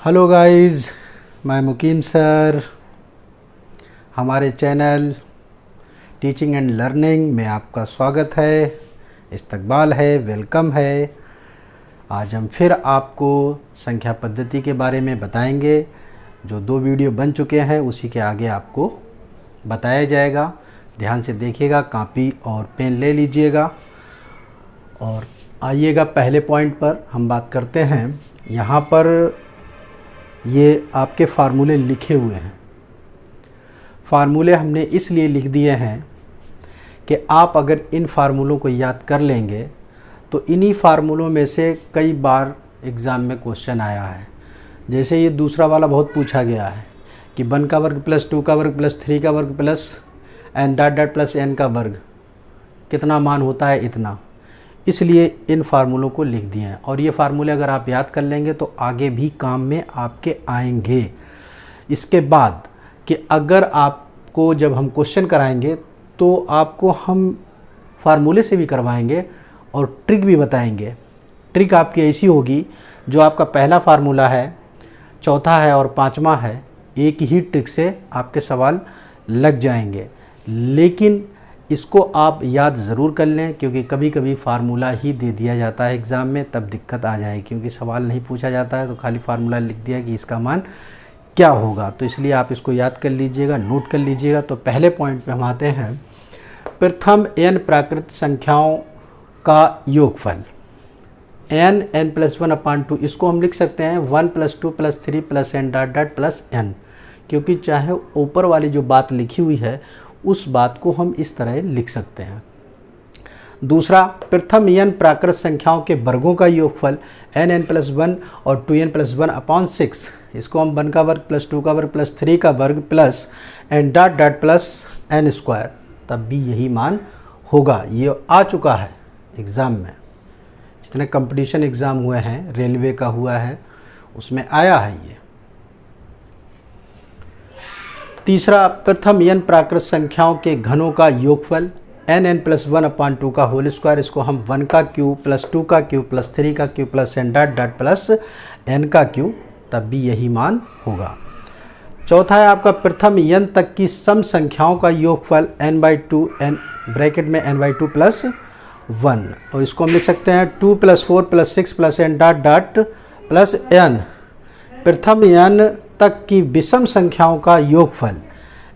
Hello guys, मैं मुकीम sir. हमारे channel teaching and learning में आपका स्वागत है, इस्तकबाल है, वेलकम है। आज हम फिर आपको संख्या पद्धति के बारे में बताएंगे। जो 2 वीडियो बन चुके हैं उसी के आगे आपको बताया जाएगा। ध्यान से देखिएगा, कॉपी और पेन ले लीजिएगा और आइएगा पहले पॉइंट पर हम बात करते हैं। यहाँ पर ये आपके फार्मूले लिखे हुए हैं। फार्मूले हमने इसलिए लिख दिए हैं कि आप अगर इन फार्मूलों को याद कर लेंगे तो इन्हीं फार्मूलों में से कई बार एग्ज़ाम में क्वेश्चन आया है। जैसे ये दूसरा वाला बहुत पूछा गया है कि 1 का वर्ग प्लस 2 का वर्ग प्लस 3 का वर्ग plus n dot dot plus n का वर्ग कितना मान होता है, इतना। इसलिए इन फार्मूलों को लिख दिए हैं और ये फार्मूले अगर आप याद कर लेंगे तो आगे भी काम में आपके आएंगे। इसके बाद कि अगर आपको जब हम क्वेश्चन कराएंगे तो आपको हम फार्मूले से भी करवाएंगे और ट्रिक भी बताएंगे। ट्रिक आपकी ऐसी होगी, जो आपका पहला फार्मूला है, चौथा है और पांचवा है, एक ही ट्रिक से आपके सवाल लग जाएंगे। लेकिन इसको आप याद ज़रूर कर लें, क्योंकि कभी कभी फार्मूला ही दे दिया जाता है एग्ज़ाम में, तब दिक्कत आ जाए। क्योंकि सवाल नहीं पूछा जाता है तो खाली फार्मूला लिख दिया कि इसका मान क्या होगा। तो इसलिए आप इसको याद कर लीजिएगा, नोट कर लीजिएगा। तो पहले पॉइंट पे हम आते हैं। प्रथम n प्राकृत संख्याओं का योगफल n+1/2। इसको हम लिख सकते हैं 1 + 2 + 3 + n dot dot plus n, क्योंकि चाहे ऊपर वाली जो बात लिखी हुई है उस बात को हम इस तरह लिख सकते हैं। दूसरा, प्रथम n प्राकृत संख्याओं के वर्गों का योगफल n+1 और 2n+1/6। इसको हम 1 का वर्ग प्लस 2 का वर्ग प्लस 3 का वर्ग plus n dot dot plus n², तब भी यही मान होगा। ये आ चुका है एग्ज़ाम में, जितने कंपटीशन एग्ज़ाम हुए हैं, रेलवे का हुआ है, उसमें आया है ये। तीसरा, प्रथम n प्राकृत संख्याओं के घनों का योगफल n+1/2 का होल स्क्वायर। इसको हम 1 का क्यूब प्लस 2 का क्यूब प्लस 3 का cube plus n dot dot plus n का क्यूब, तब भी यही मान होगा। चौथा है आपका प्रथम n तक की सम संख्याओं का योगफल n/2 n ब्रैकेट में n/2 प्लस 1, और इसको हम लिख सकते हैं 2 + 4 + 6 + n dot dot plus n। प्रथम n तक की विषम संख्याओं का योगफल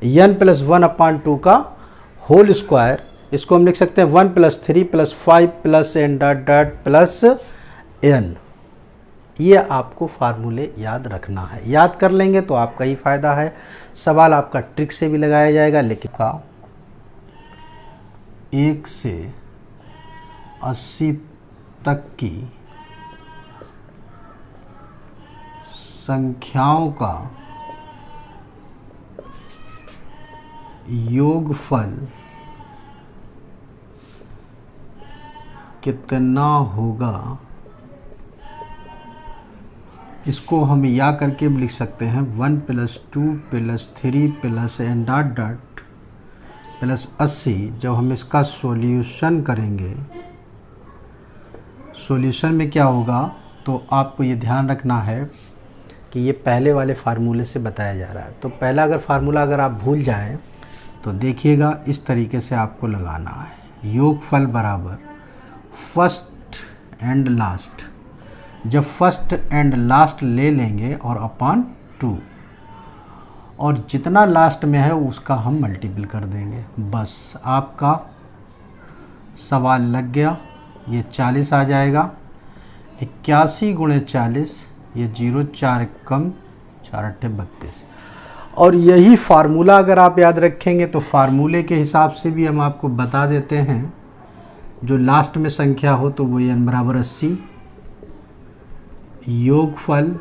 n+1/2 का होल स्क्वायर। इसको हम लिख सकते हैं 1 + 3 + 5 + n dot dot plus n। ये आपको फार्मूले याद रखना है। याद कर लेंगे तो आपका ही फायदा है। सवाल आपका ट्रिक से भी लगाया जाएगा, लेकिन का 1 से 80 तक की संख्याओं का योगफल कितना होगा, इसको हम या करके भी लिख सकते हैं 1 + 2 + 3 + n डॉट डॉट प्लस 80। जब हम इसका सॉल्यूशन करेंगे, सॉल्यूशन में क्या होगा, तो आपको ये ध्यान रखना है कि ये पहले वाले फार्मूले से बताया जा रहा है। तो पहला अगर फार्मूला अगर आप भूल जाएं तो देखिएगा, इस तरीके से आपको लगाना है। योगफल बराबर फर्स्ट एंड लास्ट। जब फर्स्ट एंड लास्ट ले लेंगे और अपॉन 2, और जितना लास्ट में है उसका हम मल्टीपल कर देंगे, बस आपका सवाल लग गया। ये 40 आ जाएगा। 81 × 40, ये 0 4 कम 4 8 32। और यही फार्मूला अगर आप याद रखेंगे तो फार्मूले के हिसाब से भी हम आपको बता देते हैं। जो लास्ट में संख्या हो तो वो n = 80। योगफल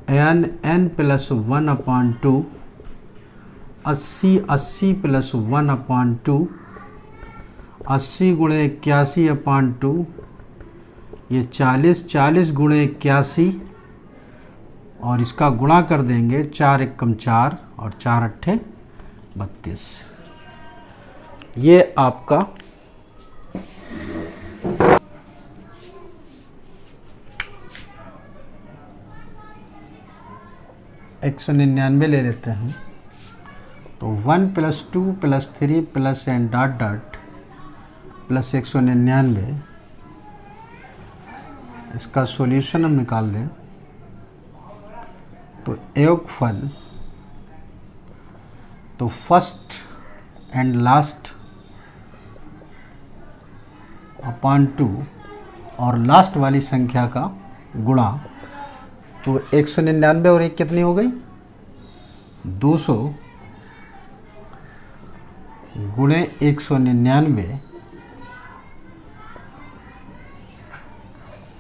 n+1/2, 80 80 + 1/2, 80 × 81/2, ये 40 40 × 81, और इसका गुणा कर देंगे 4 1 कम 4 और 4 8 32। ये आपका 199 ले लेते हैं, तो 1 + 2 + 3 + n डॉट डॉट प्लस 199, इसका सॉल्यूशन हम निकाल दें तो योगफल, तो फर्स्ट एंड लास्ट अपॉन 2 और लास्ट वाली संख्या का गुणा, तो 199 और 1 कितनी हो गई 200 गुणे 199,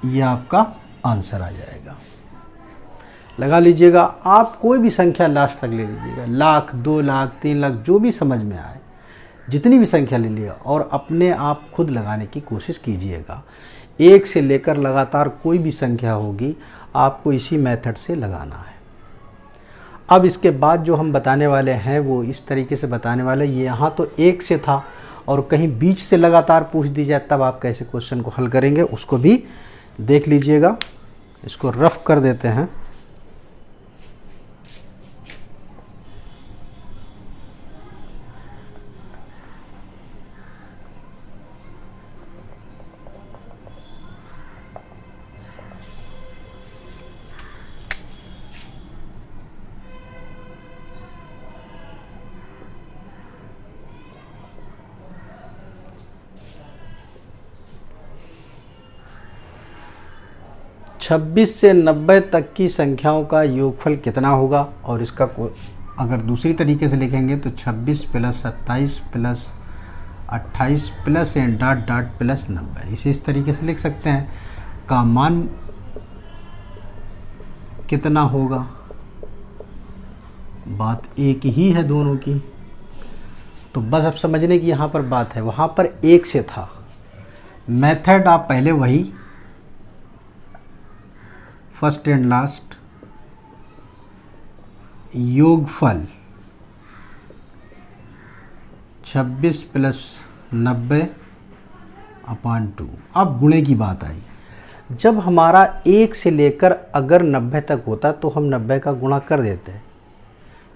ये आपका आंसर आ जाएगा। लगा लीजिएगा, आप कोई भी संख्या लास्ट तक ले लीजिएगा, लाख, 2 लाख, 3 लाख, जो भी समझ में आए, जितनी भी संख्या ले लीजिएगा और अपने आप खुद लगाने की कोशिश कीजिएगा। 1 से लेकर लगातार कोई भी संख्या होगी, आपको इसी मेथड से लगाना है। अब इसके बाद जो हम बताने वाले हैं वो इस तरीके से बताने वाले, ये यहाँ तो 1 से था और कहीं बीच से लगातार पूछ दी जाए तब आप कैसे क्वेश्चन को हल करेंगे, उसको भी देख लीजिएगा। इसको रफ कर देते हैं। छब्बीस से 90 तक की संख्याओं का योगफल कितना होगा, और इसका अगर दूसरी तरीके से लिखेंगे तो 26 + 27 + 28 + n डॉट डॉट प्लस 90, इसे इस तरीके से लिख सकते हैं। का मान कितना होगा, बात एक ही है दोनों की, तो बस अब समझने की यहाँ पर बात है। वहाँ पर 1 से था, मेथड आप पहले वही फर्स्ट एंड लास्ट योगफल 26 + 90 अपॉन 2। अब गुणे की बात आई, जब हमारा 1 से लेकर अगर 90 तक होता तो हम 90 का गुणा कर देते,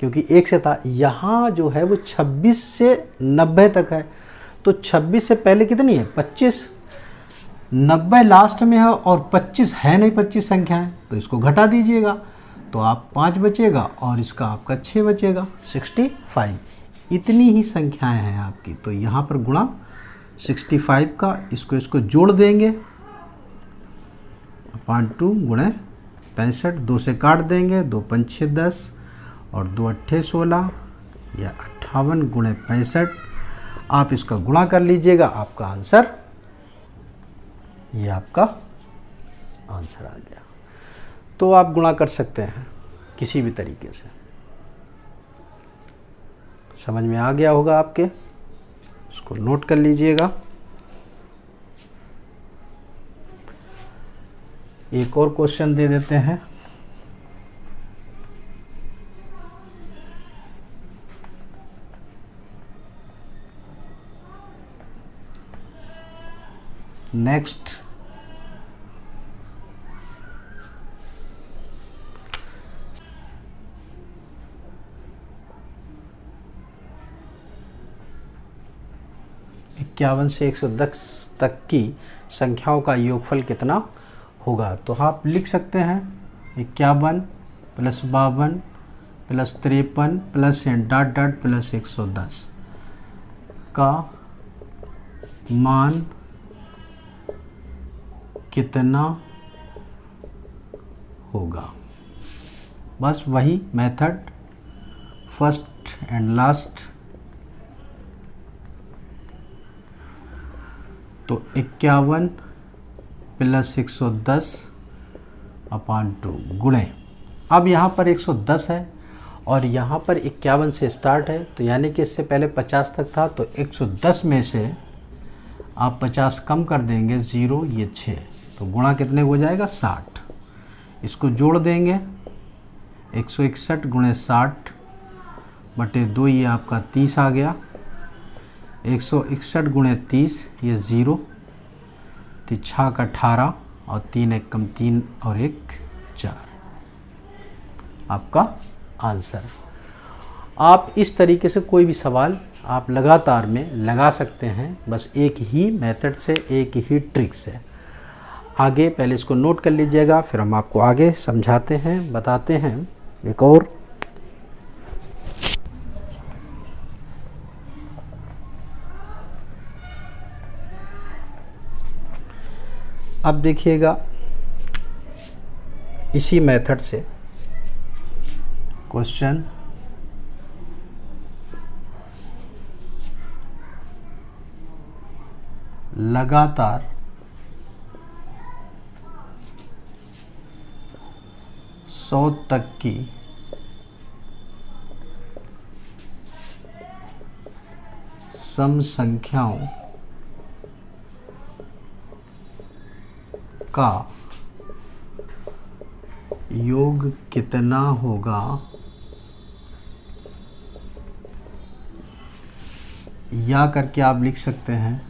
क्योंकि 1 से था। यहाँ जो है वो 26 से 90 तक है, तो 26 से पहले कितनी है 25, 90 लास्ट में है और 25 है नहीं, 25 संख्या है, तो इसको घटा दीजिएगा तो आप 5 बचेगा और इसका आपका 6 बचेगा, 65। इतनी ही संख्याएं हैं आपकी, तो यहाँ पर गुणा 65 का, इसको जोड़ देंगे अपॉन 2 गुणे 65, 2 से काट देंगे, 2 × 5 = 10 और 2 × 8 = 16 या 58 गुणे 65। आप इसका गुणा कर लीजिएगा, आपका आंसर, ये आपका आंसर आ गया। तो आप गुणा कर सकते हैं किसी भी तरीके से। समझ में आ गया होगा आपके, इसको नोट कर लीजिएगा। एक और क्वेश्चन दे देते हैं। नेक्स्ट, इक्यावन से 110 तक की संख्याओं का योगफल कितना होगा, तो आप लिख सकते हैं 51 + 52 + 53 + n डॉट डॉट प्लस 110 का मान कितना होगा। बस वही मेथड, फर्स्ट एंड लास्ट, तो 51 + 110 अपॉन 2 गुणे, अब यहाँ पर 110 है और यहाँ पर 51 से स्टार्ट है, तो यानी कि इससे पहले 50 तक था, तो 110 में से आप 50 कम कर देंगे, 0 ये 6, तो गुणा कितने हो जाएगा 60। इसको जोड़ देंगे, 161 गुणे 60 बटे 2, ये आपका 30 आ गया। 161 गुणे 30, ये 0, 6 का 18 और 3 × 1 = 3 और 1 = 4, आपका आंसर। आप इस तरीके से कोई भी सवाल आप लगातार में लगा सकते हैं, बस एक ही मेथड से, एक ही ट्रिक से। आगे पहले इसको नोट कर लीजिएगा, फिर हम आपको आगे समझाते हैं, बताते हैं। एक और अब देखिएगा, इसी मेथड से क्वेश्चन लगातार 100 तक की सम संख्याओं का योग कितना होगा, या करके आप लिख सकते हैं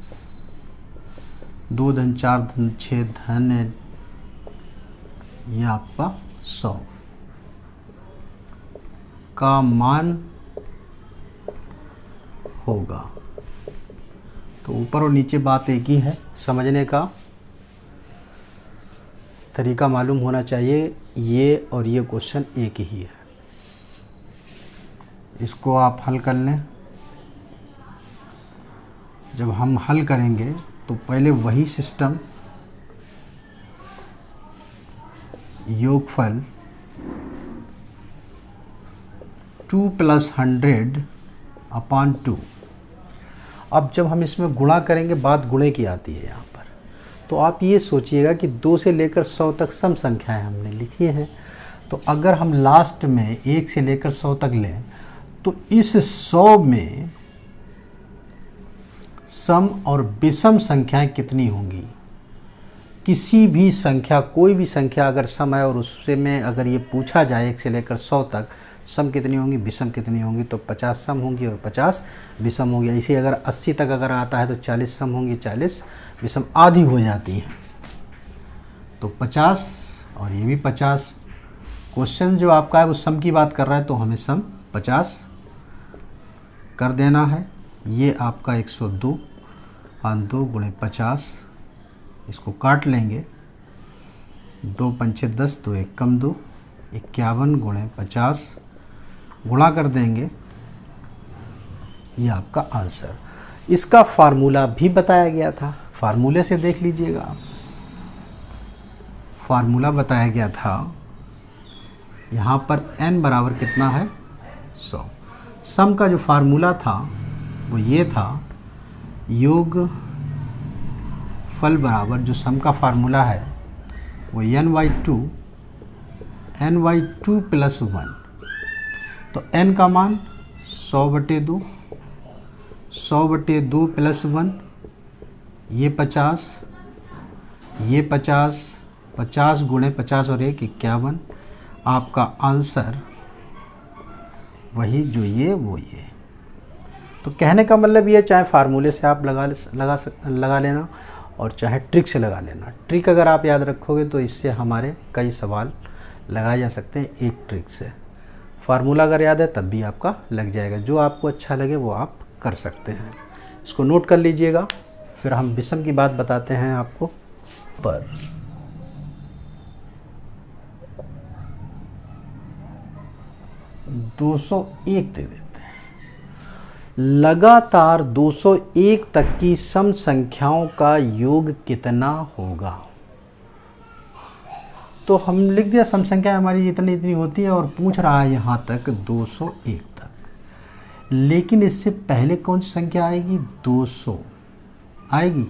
2 धन 4 धन 6 धन ये आपका 100 का मान होगा। तो ऊपर और नीचे बात एक ही है, समझने का तरीका मालूम होना चाहिए। ये और ये क्वेश्चन एक ही है, इसको आप हल कर लें। जब हम हल करेंगे तो पहले वही सिस्टम, योगफल 2 + 100/2। अब जब हम इसमें गुणा करेंगे, बात गुणे की आती है यहाँ पर, तो आप ये सोचिएगा कि 2 से लेकर 100 तक सम संख्याएं हमने लिखी हैं। तो अगर हम लास्ट में 1 से लेकर 100 तक लें, तो इस 100 में सम और विषम संख्याएं कितनी होंगी। किसी भी संख्या, कोई भी संख्या अगर सम है और उससे में अगर ये पूछा जाए 1 से लेकर 100 तक सम कितनी होंगी, विषम कितनी होंगी, तो 50 सम होंगी और 50 विषम होंगी। इसी अगर 80 तक अगर आता है तो 40 सम होंगी, 40 विषम, आधी हो जाती हैं। तो 50 और ये भी 50। क्वेश्चन जो आपका है वो सम की बात कर रहा है, तो हमें सम 50 कर देना है। ये आपका 102 × 2 × 50, इसको काट लेंगे। 2 × 5 = 10, 2 × 1 = 2, 51 × 50 गुणा कर देंगे, ये आपका आंसर। इसका फार्मूला भी बताया गया था, फार्मूले से देख लीजिएगा आप। फार्मूला बताया गया था, यहाँ पर n बराबर कितना है, 100। सम का जो फार्मूला था वो ये था, योग फल बराबर, जो सम का फार्मूला है वो n/2 + 1। तो n का मान 100/2, 100/2 + 1, ये 50, ये 50, 50 × 50 और 1 = 51। आपका आंसर वही जो ये वो ये। तो कहने का मतलब ये, चाहे फार्मूले से आप लगा लेना और चाहे ट्रिक से लगा लेना। ट्रिक अगर आप याद रखोगे तो इससे हमारे कई सवाल लगाए जा सकते हैं एक ट्रिक से। फार्मूला अगर याद है तब भी आपका लग जाएगा। जो आपको अच्छा लगे वो आप कर सकते हैं। इसको नोट कर लीजिएगा, फिर हम विषम की बात बताते हैं आपको। पर 201 दे देते हैं। लगातार 201 तक की सम संख्याओं का योग कितना होगा। तो हम लिख दिया सम संख्या हमारी इतनी इतनी होती है और पूछ रहा है यहाँ तक 201 तक। लेकिन इससे पहले कौन सी संख्या आएगी, 200 आएगी।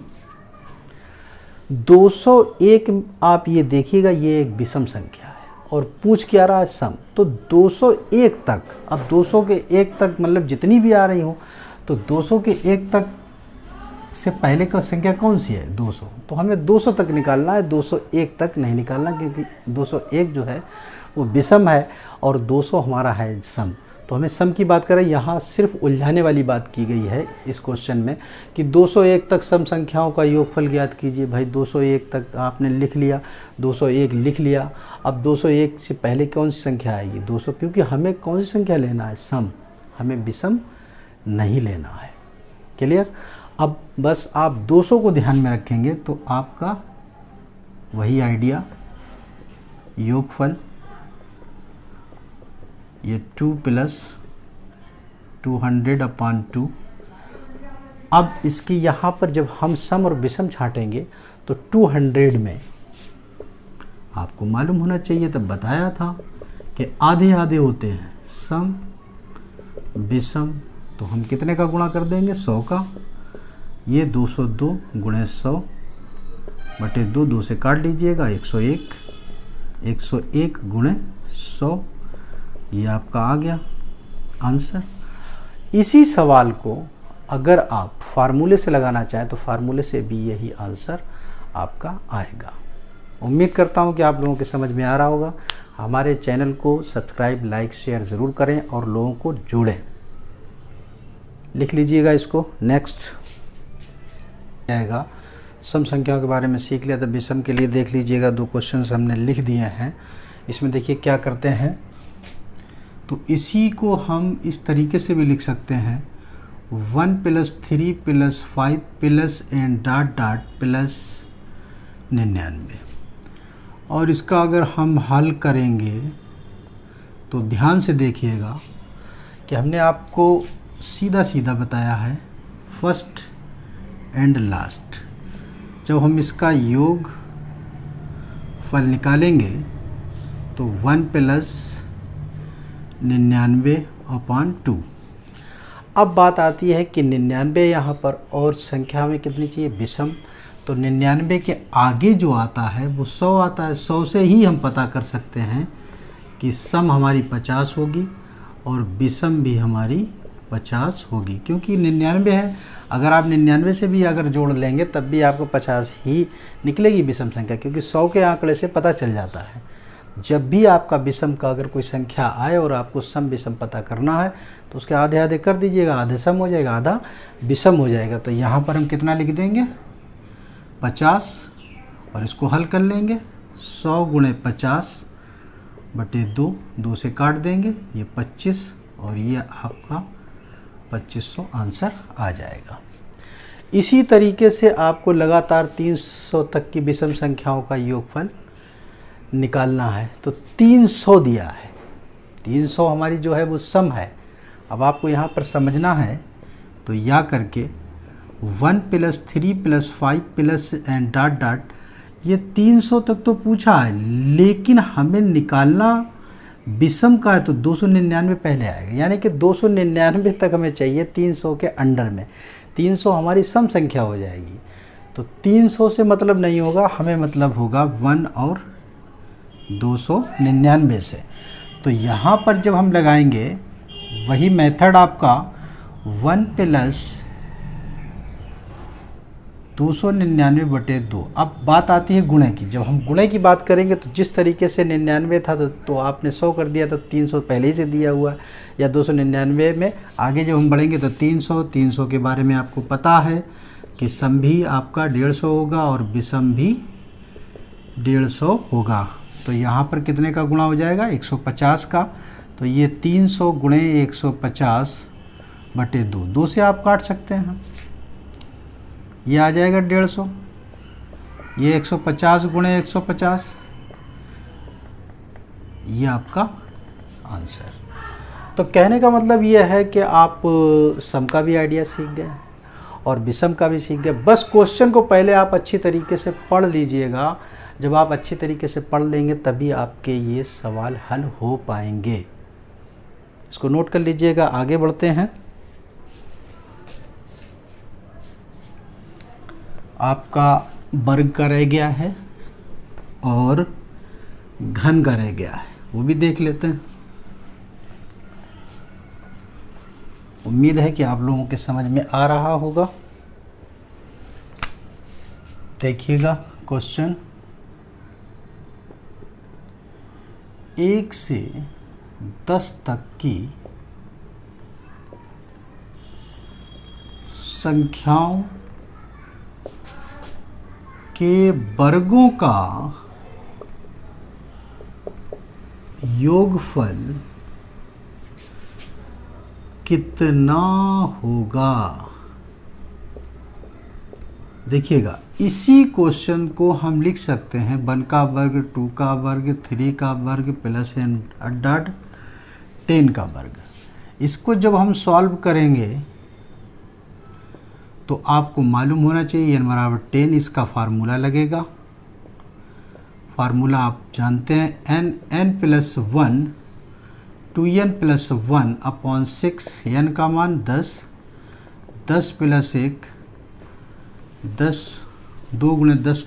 201 आप ये देखिएगा, ये एक विषम संख्या है और पूछ क्या रहा है, सम। तो 201 तक, अब 200 के 1 तक मतलब जितनी भी आ रही हो, तो 200 के 1 तक से पहले का संख्या कौन सी है, 200। तो हमें 200 तक निकालना है, 201 तक नहीं निकालना, क्योंकि 201 जो है वो विषम है और 200 हमारा है सम। तो हमें सम की बात करें, यहाँ सिर्फ उलझाने वाली बात की गई है इस क्वेश्चन में कि 201 तक सम संख्याओं का योगफल ज्ञात कीजिए। भाई 201 तक आपने लिख लिया, 201 लिख लिया। अब 201 से पहले कौन सी संख्या आएगी? 200, क्योंकि हमें कौन सी संख्या लेना है? सम, हमें विषम नहीं लेना है। क्लियर? अब बस आप 200 को ध्यान में रखेंगे तो आपका वही आइडिया, योगफल ये 2 + 200/2। अब इसकी यहाँ पर जब हम सम और विषम छाटेंगे तो 200 में आपको मालूम होना चाहिए, तब बताया था कि आधे आधे होते हैं, सम विषम। तो हम कितने का गुणा कर देंगे? 100 का। ये 202 × 100/2, 2 से काट लीजिएगा, 101। 101 × 100, ये आपका आ गया आंसर। इसी सवाल को अगर आप फार्मूले से लगाना चाहें तो फार्मूले से भी यही आंसर आपका आएगा। उम्मीद करता हूँ कि आप लोगों के समझ में आ रहा होगा। हमारे चैनल को सब्सक्राइब, लाइक, शेयर ज़रूर करें और लोगों को जोड़ें। लिख लीजिएगा इसको। नेक्स्ट आएगा, सम संख्याओं के बारे में सीख लिया। तो विषम के लिए देख लीजिएगा, 2 क्वेश्चंस हमने लिख दिए हैं। इसमें देखिए क्या करते हैं, तो इसी को हम इस तरीके से भी लिख सकते हैं, 1 + 3 + 5 + +99। और इसका अगर हम हल करेंगे तो ध्यान से देखिएगा कि हमने आपको सीधा सीधा बताया है फर्स्ट एंड लास्ट। जब हम इसका योग फल निकालेंगे तो 1 + 99/2। अब बात आती है कि 99 यहाँ पर और संख्या में कितनी चाहिए? विषम। तो 99 के आगे जो आता है वो 100 आता है। 100 से ही हम पता कर सकते हैं कि सम हमारी 50 होगी और विषम भी हमारी 50 होगी, क्योंकि 99 है। अगर आप 99 से भी अगर जोड़ लेंगे तब भी आपको 50 ही निकलेगी विषम संख्या, क्योंकि 100 के आंकड़े से पता चल जाता है। जब भी आपका विषम का अगर कोई संख्या आए और आपको सम विषम पता करना है तो उसके आधे आधे कर दीजिएगा, आधे सम हो जाएगा, आधा विषम हो जाएगा। तो यहाँ पर हम कितना लिख देंगे? 50, और इसको हल कर लेंगे, 100 × 50/2, 2 से काट देंगे, ये 25 और ये आपका 2500 आंसर आ जाएगा। इसी तरीके से आपको लगातार 300 तक की विषम संख्याओं का योगफल निकालना है। तो 300 दिया है, 300 हमारी जो है वो सम है। अब आपको यहाँ पर समझना है तो या करके 1 + 3 + 5 + ये 300 तक तो पूछा है, लेकिन हमें निकालना विषम का है तो 299 पहले आएगा, यानी कि 299 तक हमें चाहिए 300 के अंडर में। 300 हमारी सम संख्या हो जाएगी। तो 300 से मतलब नहीं होगा, हमें मतलब होगा 1 और 299 से। तो यहाँ पर जब हम लगाएंगे वही मेथड आपका 1 + 299/2। अब बात आती है गुणे की। जब हम गुणे की बात करेंगे तो जिस तरीके से 99 था तो आपने 100 कर दिया, तो 300 पहले ही से दिया हुआ, या 299 में आगे जब हम बढ़ेंगे तो 300 के बारे में आपको पता है कि सम भी आपका 150 होगा और विषम भी 150 होगा। तो यहाँ पर कितने का गुणा हो जाएगा? 150 का। तो ये 300 × 150/2, 2 से आप काट सकते हैं, ये आ जाएगा 150। ये 150 × 150, ये आपका आंसर। तो कहने का मतलब ये है कि आप सम का भी आइडिया सीख गए और विषम का भी सीख गए। बस क्वेश्चन को पहले आप अच्छी तरीके से पढ़ लीजिएगा। जब आप अच्छी तरीके से पढ़ लेंगे तभी आपके ये सवाल हल हो पाएंगे। इसको नोट कर लीजिएगा। आगे बढ़ते हैं। आपका वर्ग का रह गया है और घन का रह गया है, वो भी देख लेते हैं। उम्मीद है कि आप लोगों के समझ में आ रहा होगा। देखिएगा क्वेश्चन, 1 से 10 तक की संख्याओं के वर्गों का योगफल कितना होगा। देखिएगा, इसी क्वेश्चन को हम लिख सकते हैं 1 का वर्ग, 2 का वर्ग, 3 का वर्ग प्लस एन डॉट 10 का वर्ग। इसको जब हम सॉल्व करेंगे तो आपको मालूम होना चाहिए n बराबर 10 इसका फार्मूला लगेगा। फार्मूला आप जानते हैं, n plus 1 2n plus 1 upon 6, n का मान 10, 10 प्लस 1 10, 2 गुणे 10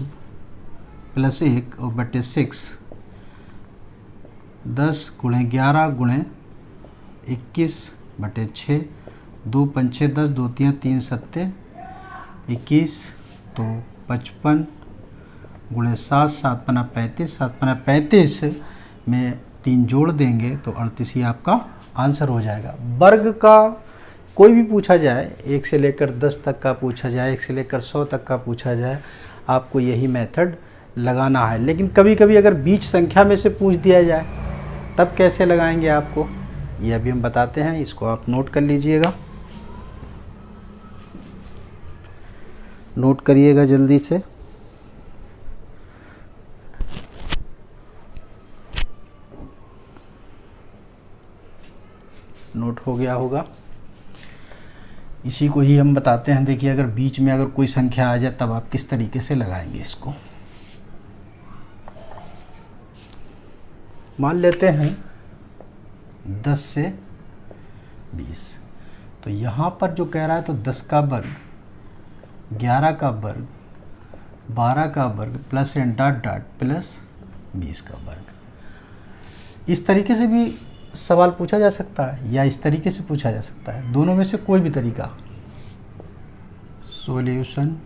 प्लस 1 और बटे 6, 10 गुणे 11 गुणे 21 बटे 6, 2 5 6 10, 2 3 3 7 21, तो 55 गुणे 7, 7 पना 35, 7 पना 35 में 3 जोड़ देंगे तो 38 ही आपका आंसर हो जाएगा। वर्ग का कोई भी पूछा जाए, 1 से लेकर 10 तक का पूछा जाए, 1 से लेकर 100 तक का पूछा जाए, आपको यही मेथड लगाना है। लेकिन कभी कभी अगर बीच संख्या में से पूछ दिया जाए तब कैसे लगाएंगे आपको, ये अभी हम बताते हैं। इसको आप नोट कर लीजिएगा, नोट करिएगा जल्दी से। नोट हो गया होगा। इसी को ही हम बताते हैं। देखिए, अगर बीच में अगर कोई संख्या आ जाए तब आप किस तरीके से लगाएंगे इसको। मान लेते हैं 10 से 20, तो यहाँ पर जो कह रहा है तो 10 का वर्ग, 11 का वर्ग, 12 का वर्ग plus n dot dot plus 20 का वर्ग। इस तरीके से भी सवाल पूछा जा सकता है या इस तरीके से पूछा जा सकता है, दोनों में से कोई भी तरीका। सॉल्यूशन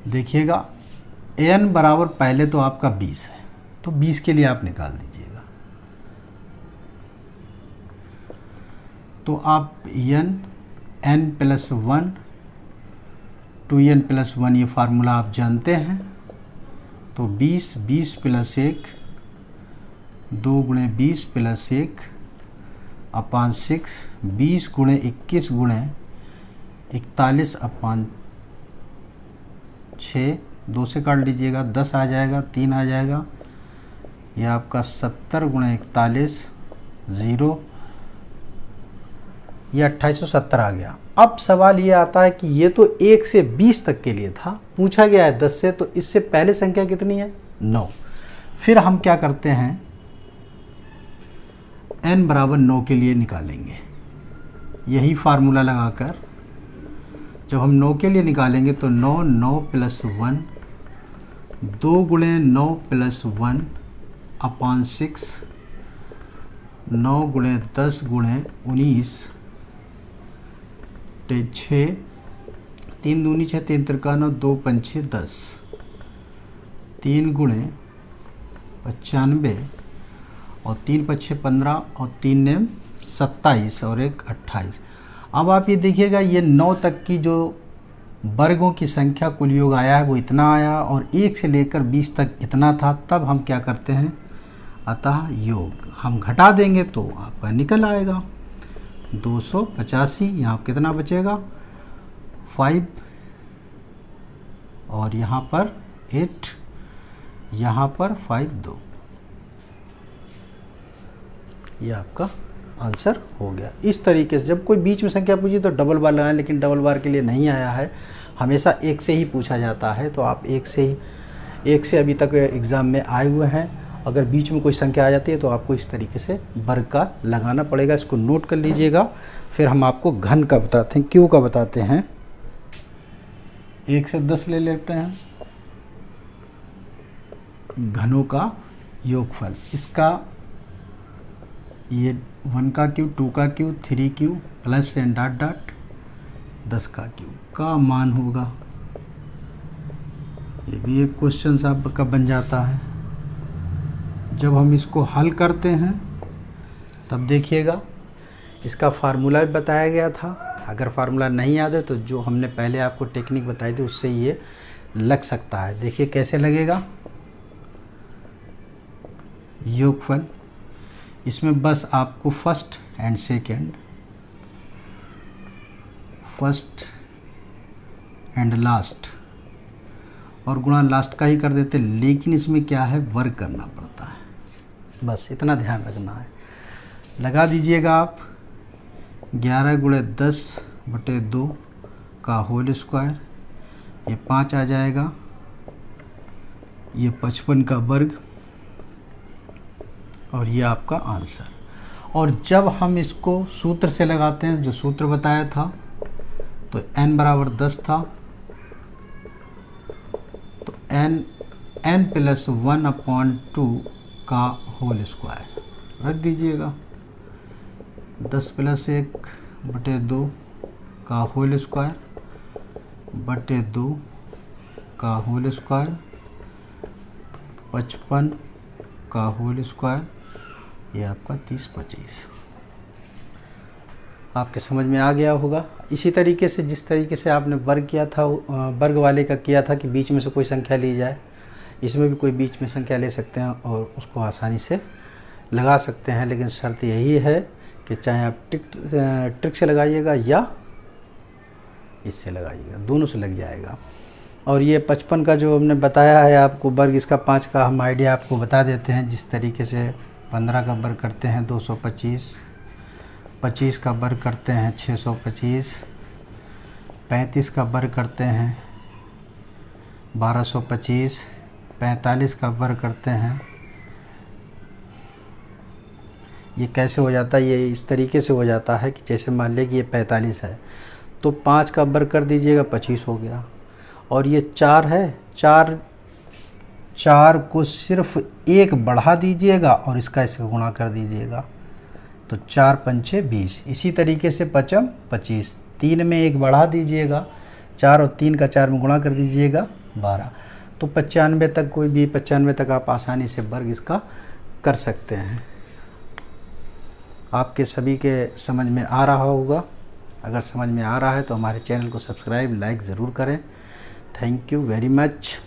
देखिएगा, n बराबर पहले तो आपका 20 है, तो 20 के लिए आप निकाल दीजिएगा। तो आप n प्लस 1 2n प्लस 1 ये फार्मूला आप जानते हैं। तो 20 प्लस 1 2 गुणे 20 प्लस 1 अपान 6, 20 गुणे 21 गुणे 41 अपान 6, 2 से काट लीजिएगा, 10 आ जाएगा, 3 आ जाएगा, यह आपका 70 गुणे 41 0, यह 2870 आ गया। अब सवाल ये आता है कि ये तो 1 से 20 तक के लिए था, पूछा गया है 10 से, तो इससे पहले संख्या कितनी है 9। फिर हम क्या करते हैं, n बराबर 9 के लिए निकालेंगे। यही फार्मूला लगाकर जब हम 9 के लिए निकालेंगे तो 9 प्लस 1 2 गुणे 9 प्लस 1 अपान 6, 9 गुणे 10 गुणे 19 6, 3 दूनी 6, 3 त्रिका 9, 2 पंचे 10, 3 गुणे 95 और 3 पच्छे 15 और 3 ने 27 और 1 28। अब आप ये देखिएगा, ये 9 तक की जो वर्गों की संख्या कुल योग आया है वो इतना आया, और 1 से लेकर 20 तक इतना था। तब हम क्या करते हैं, अतः योग हम घटा देंगे तो आपका निकल आएगा 285। यहाँ कितना बचेगा 5 और यहाँ पर 8, यहाँ पर 5 2। ये आपका आंसर हो गया। इस तरीके से जब कोई बीच में संख्या पूछी तो डबल बार लगाएं, लेकिन डबल बार के लिए नहीं आया है, हमेशा 1 से ही पूछा जाता है। तो आप 1 से अभी तक एग्ज़ाम में आए हुए हैं, अगर बीच में कोई संख्या आ जाती है तो आपको इस तरीके से वर्ग का लगाना पड़ेगा। इसको नोट कर लीजिएगा। फिर हम आपको घन का बताते हैं, क्यों का बताते हैं। 1 से 10 ले लेते हैं, घनों का योगफल। इसका ये 1 का क्यूब, 2 का cube, 3 cube plus n dot dot 10 का क्यूब का मान होगा। ये भी एक क्वेश्चन आपका बन जाता है। जब हम इसको हल करते हैं तब देखिएगा, इसका फार्मूला भी बताया गया था, अगर फार्मूला नहीं याद है तो जो हमने पहले आपको टेक्निक बताई थी उससे ये लग सकता है। देखिए कैसे लगेगा। योगफल, इसमें बस आपको first and second, first and last और गुणा लास्ट का ही कर देते, लेकिन इसमें क्या है, वर्ग करना पड़ता है। बस इतना ध्यान रखना है। लगा दीजिएगा आप 11 × 10/2 का होल स्क्वायर, ये 5 आ जाएगा, ये 55 का वर्ग और ये आपका आंसर। और जब हम इसको सूत्र से लगाते हैं, जो सूत्र बताया था, तो n बराबर 10 था, तो n + 1/2 का होल स्क्वायर रख दीजिएगा, 10 + 1/2 का होल स्क्वायर बटे 2 का होल स्क्वायर, 55 का होल स्क्वायर, ये आपका 30/25। आपके समझ में आ गया होगा। इसी तरीके से जिस तरीके से आपने वर्ग किया था, वर्ग वाले का किया था कि बीच में से कोई संख्या ली जाए, इसमें भी कोई बीच में संख्या ले सकते हैं और उसको आसानी से लगा सकते हैं। लेकिन शर्त यही है कि चाहे आप ट्रिक से लगाइएगा या इससे लगाइएगा, दोनों से लग जाएगा। और ये 55 का जो हमने बताया है आपको वर्ग, इसका 5 का हम आइडिया आपको बता देते हैं। जिस तरीके से 15 का वर्ग करते हैं 225, 25 का वर्ग करते हैं 625, 35 का वर्ग करते हैं 1225, 45 का वर्ग करते हैं, ये कैसे हो जाता है, ये इस तरीके से हो जाता है कि जैसे मान लें कि ये 45 है तो 5 का वर्ग कर दीजिएगा, 25 हो गया। और ये 4 है, 4 को सिर्फ 1 बढ़ा दीजिएगा और इसका इससे गुणा कर दीजिएगा, तो 4 × 5 = 20। इसी तरीके से 5 × 25, 3 में 1 बढ़ा दीजिएगा, 4 और 3 का 4 में गुणा कर दीजिएगा, 12। तो 95 तक, कोई भी 95 तक आप आसानी से वर्ग इसका कर सकते हैं। आपके सभी के समझ में आ रहा होगा। अगर समझ में आ रहा है तो हमारे चैनल को सब्सक्राइब, लाइक ज़रूर करें। Thank you very much.